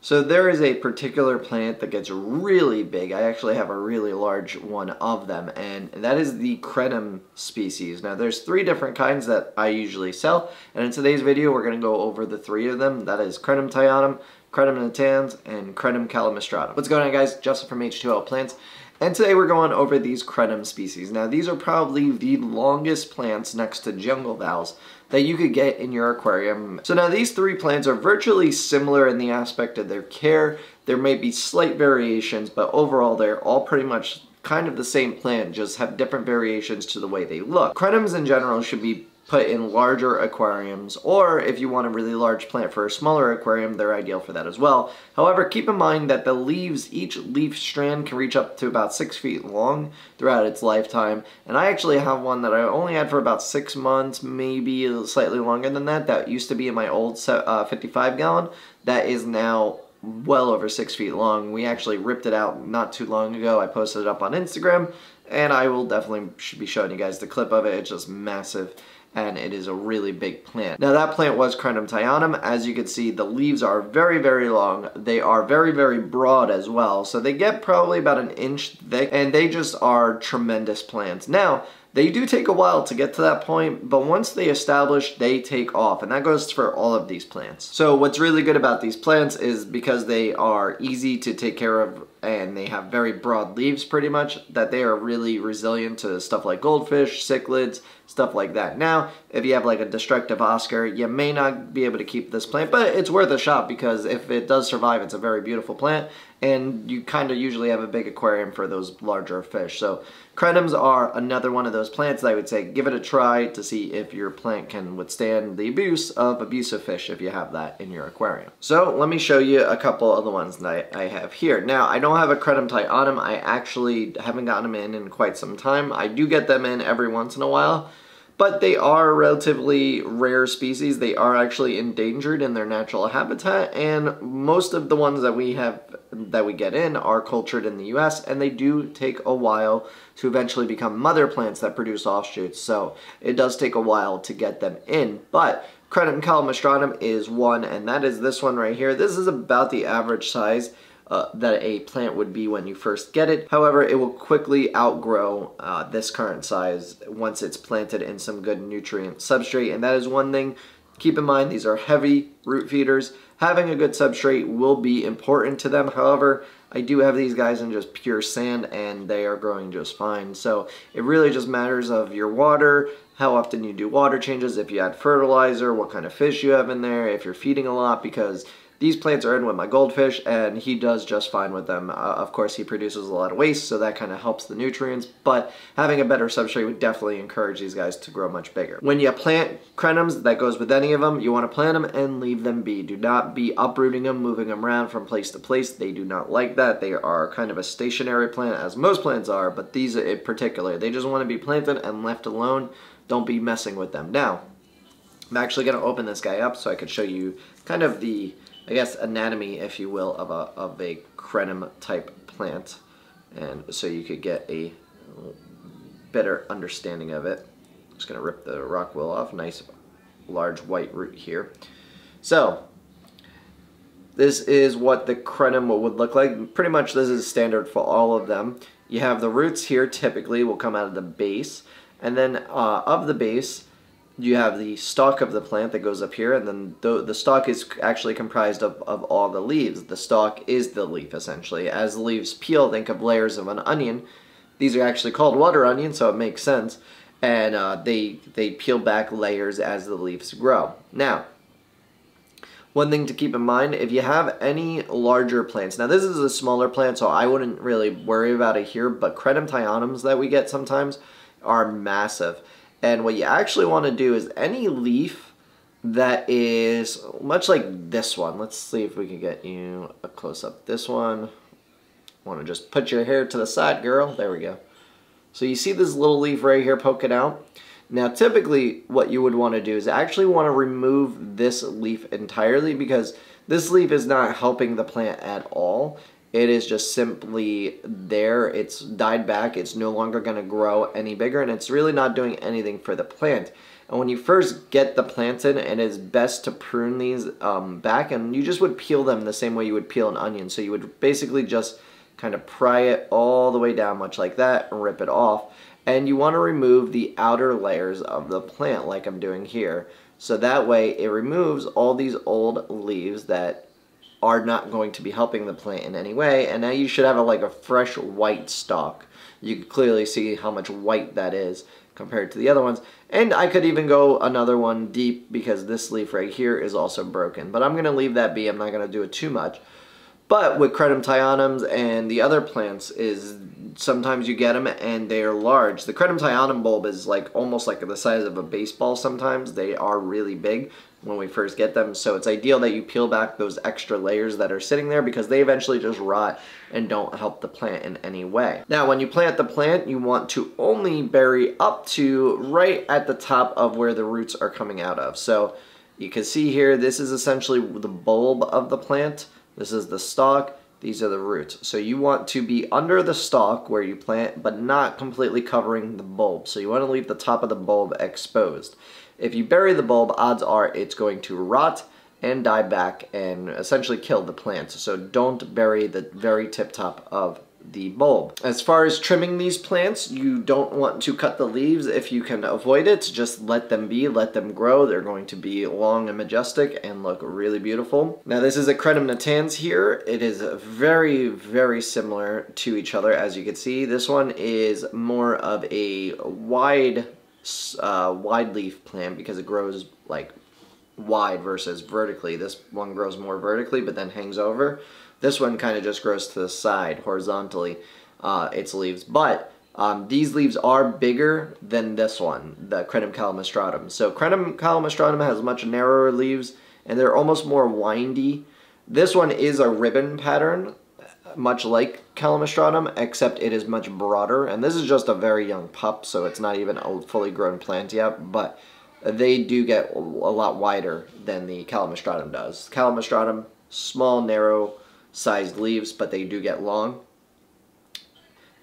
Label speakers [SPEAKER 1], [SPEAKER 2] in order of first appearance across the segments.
[SPEAKER 1] So there is a particular plant that gets really big. I actually have a really large one of them, and that is the Crinum species. Now there's 3 different kinds that I usually sell, and in today's video we're going to go over the 3 of them. That is Crinum Thaianum, Crinum Natans, and Crinum Calamistratum. What's going on, guys? Justin from H2O Plants, and today we're going over these Crinum species. Now these are probably the longest plants next to jungle vows that you could get in your aquarium. So now these 3 plants are virtually similar in the aspect of their care. There may be slight variations, but overall they're all pretty much kind of the same plant, just have different variations to the way they look. Crinums in general should be put in larger aquariums, or if you want a really large plant for a smaller aquarium, they're ideal for that as well. However, keep in mind that the leaves, each leaf strand can reach up to about 6 feet long throughout its lifetime, and I actually have one that I only had for about 6 months, maybe slightly longer than that. That used to be in my old 55 gallon, that is now well over 6 feet long. We actually ripped it out not too long ago. I posted it up on Instagram, and I will definitely be showing you guys the clip of it. It's just massive, and it is a really big plant. Now that plant was Crinum Thaianum. As you can see, the leaves are very, very long. They are very, very broad as well. So they get probably about 1 inch thick, and they just are tremendous plants. Now, they do take a while to get to that point, but once they establish, they take off, and that goes for all of these plants. So what's really good about these plants is because they are easy to take care of and they have very broad leaves pretty much, that they are really resilient to stuff like goldfish, cichlids, stuff like that. Now, if you have like a destructive Oscar, you may not be able to keep this plant, but it's worth a shot because if it does survive, it's a very beautiful plant, and you kind of usually have a big aquarium for those larger fish. So Crinums are another one of those plants that I would say give it a try to see if your plant can withstand the abuse of abusive fish if you have that in your aquarium. So let me show you a couple of the ones that I have here. Now, I don't have a Crinum Thaianum. I actually haven't gotten them in quite some time. I do get them in every once in a while, but they are a relatively rare species. They are actually endangered in their natural habitat, and most of the ones that we get in are cultured in the US, and they do take a while to eventually become mother plants that produce offshoots. So it does take a while to get them in, but Crinum Calamistratum is one, and that is this one right here. This is about the average size that a plant would be when you first get it. However, it will quickly outgrow this current size once it's planted in some good nutrient substrate, and that is one thing. Keep in mind, these are heavy root feeders. Having a good substrate will be important to them. However, I do have these guys in just pure sand, and they are growing just fine. So it really just matters of your water, how often you do water changes, if you add fertilizer, what kind of fish you have in there, if you're feeding a lot, because these plants are in with my goldfish, and he does just fine with them. Of course, he produces a lot of waste, so that kind of helps the nutrients, but having a better substrate would definitely encourage these guys to grow much bigger. When you plant Crinums, that goes with any of them, you want to plant them and leave them be. Do not be uprooting them, moving them around from place to place. They do not like that. They are kind of a stationary plant, as most plants are, but these in particular, they just want to be planted and left alone. Don't be messing with them. Now, I'm actually going to open this guy up so I could show you kind of the, I guess, anatomy, if you will, of a Crinum type plant, and so you could get a better understanding of it. I'm just going to rip the rock wool off. Nice large white root here. So this is what the Crinum would look like. Pretty much this is standard for all of them. You have the roots here, typically will come out of the base, and then of the base you have the stalk of the plant that goes up here, and then the stalk is actually comprised of all the leaves. The stalk is the leaf, essentially. As the leaves peel, think of layers of an onion. These are actually called water onions, so it makes sense. And they peel back layers as the leaves grow. Now, one thing to keep in mind, if you have any larger plants, now this is a smaller plant, so I wouldn't really worry about it here, but Crinum Thaianums that we get sometimes are massive. And what you actually want to do is any leaf that is much like this one. Let's see if we can get you a close-up. This one, want to just put your hair to the side, girl. There we go. So you see this little leaf right here poking out? Now typically what you would want to do is actually want to remove this leaf entirely, because this leaf is not helping the plant at all. It is just simply there. It's died back. It's no longer going to grow any bigger, and it's really not doing anything for the plant. And when you first get the plants in, it is best to prune these back, and you just would peel them the same way you would peel an onion. So you would basically just kind of pry it all the way down, much like that, and rip it off. And you want to remove the outer layers of the plant like I'm doing here. So that way it removes all these old leaves that are not going to be helping the plant in any way. And now you should have like a fresh white stalk. You can clearly see how much white that is compared to the other ones. And I could even go another one deep because this leaf right here is also broken. But I'm going to leave that be. I'm not going to do it too much. But with Crinum Thaianums and the other plants is sometimes you get them and they're large. The Crinum Thaianum bulb is like almost like the size of a baseball sometimes. They are really big when we first get them. So it's ideal that you peel back those extra layers that are sitting there because they eventually just rot and don't help the plant in any way. Now when you plant the plant, you want to only bury up to right at the top of where the roots are coming out of. So you can see here, this is essentially the bulb of the plant. This is the stalk, these are the roots. So you want to be under the stalk where you plant, but not completely covering the bulb. So you want to leave the top of the bulb exposed. If you bury the bulb, odds are it's going to rot and die back and essentially kill the plant. So don't bury the very tip top of the bulb. As far as trimming these plants, you don't want to cut the leaves if you can avoid it. Just let them be, let them grow. They're going to be long and majestic and look really beautiful. Now this is a Crinum Natans here. It is very, very similar to each other as you can see. This one is more of a wide leaf plant because it grows like wide versus vertically. This one grows more vertically but then hangs over. This one kind of just grows to the side horizontally, its leaves. But these leaves are bigger than this one, the Crinum Calamistratum. So Crinum Calamistratum has much narrower leaves and they're almost more windy. This one is a ribbon pattern, much like Calamistratum, except it is much broader. And this is just a very young pup, so it's not even a fully grown plant yet, but they do get a lot wider than the Calamistratum does. Calamistratum, small, narrow sized leaves, but they do get long.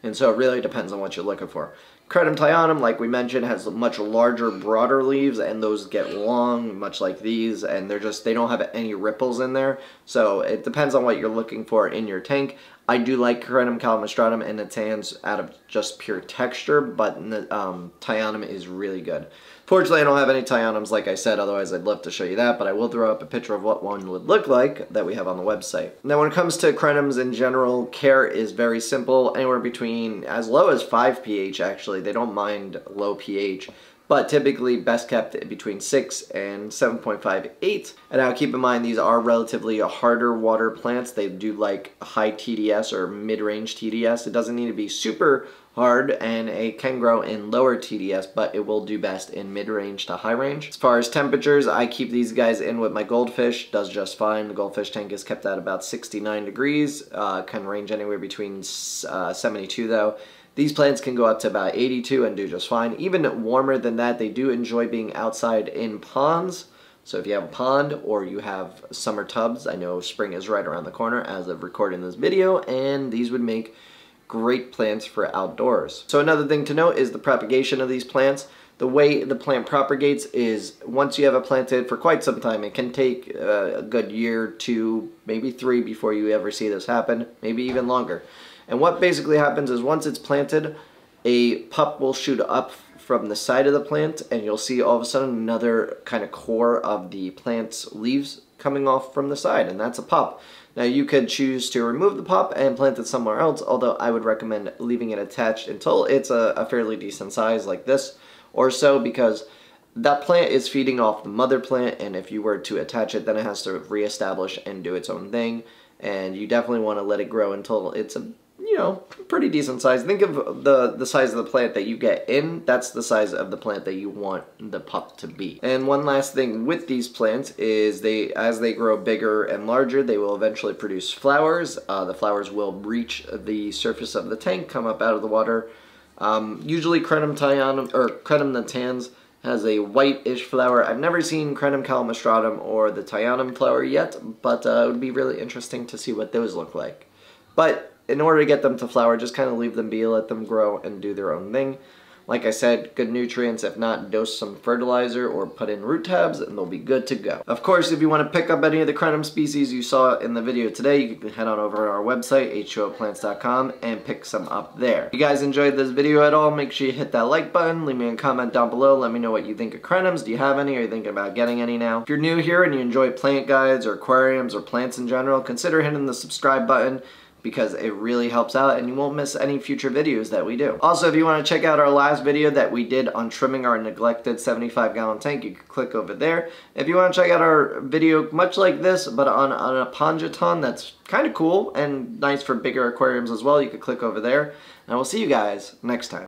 [SPEAKER 1] And so it really depends on what you're looking for. Crinum Thaianum, like we mentioned, has much larger, broader leaves, and those get long, much like these, and they don't have any ripples in there. So it depends on what you're looking for in your tank. I do like Crinum Calamistratum and Natans out of just pure texture, but Thaianum is really good. Fortunately, I don't have any Thaianums, like I said, otherwise I'd love to show you that, but I will throw up a picture of what one would look like that we have on the website. Now, when it comes to Crinums in general, care is very simple, anywhere between as low as 5 pH, actually. They don't mind low pH, but typically best kept between 6 and 7.5, 8. And now keep in mind, these are relatively harder water plants. They do like high TDS or mid-range TDS. It doesn't need to be super hard, and it can grow in lower TDS, but it will do best in mid-range to high range. As far as temperatures, I keep these guys in with my goldfish. Does just fine. The goldfish tank is kept at about 69 degrees. Can range anywhere between 72 though. These plants can go up to about 82 and do just fine. Even warmer than that, they do enjoy being outside in ponds. So if you have a pond or you have summer tubs, I know spring is right around the corner as of recording this video, and these would make great plants for outdoors. So another thing to note is the propagation of these plants. The way the plant propagates is once you have it planted for quite some time, it can take a good year, 2, maybe 3 before you ever see this happen, maybe even longer. And what basically happens is once it's planted, a pup will shoot up from the side of the plant, and you'll see all of a sudden another kind of core of the plant's leaves coming off from the side, and that's a pup. Now you could choose to remove the pup and plant it somewhere else, although I would recommend leaving it attached until it's a fairly decent size like this or so, because that plant is feeding off the mother plant, and if you were to attach it, then it has to reestablish and do its own thing, and you definitely want to let it grow until it's a pretty decent size. Think of the size of the plant that you get in. That's the size of the plant that you want the pup to be. And one last thing with these plants is as they grow bigger and larger, they will eventually produce flowers. The flowers will reach the surface of the tank, come up out of the water. Usually Crinum Thaianum or Crinum Natans has a white-ish flower. I've never seen Crinum Calamistratum or the Thaianum flower yet, but it would be really interesting to see what those look like. But in order to get them to flower, just kind of leave them be, let them grow and do their own thing. Like I said, good nutrients. If not, dose some fertilizer or put in root tabs and they'll be good to go. Of course, if you want to pick up any of the Crinum species you saw in the video today, you can head on over to our website, h2oplants.com, and pick some up there. If you guys enjoyed this video at all, make sure you hit that like button, leave me a comment down below, let me know what you think of Crinums. Do you have any? Are you thinking about getting any now? If you're new here and you enjoy plant guides or aquariums or plants in general, consider hitting the subscribe button, because it really helps out and you won't miss any future videos that we do. Also, if you want to check out our last video that we did on trimming our neglected 75-gallon tank, you can click over there. If you want to check out our video much like this, but on a Ponjaton that's kind of cool and nice for bigger aquariums as well, you can click over there. And we'll see you guys next time.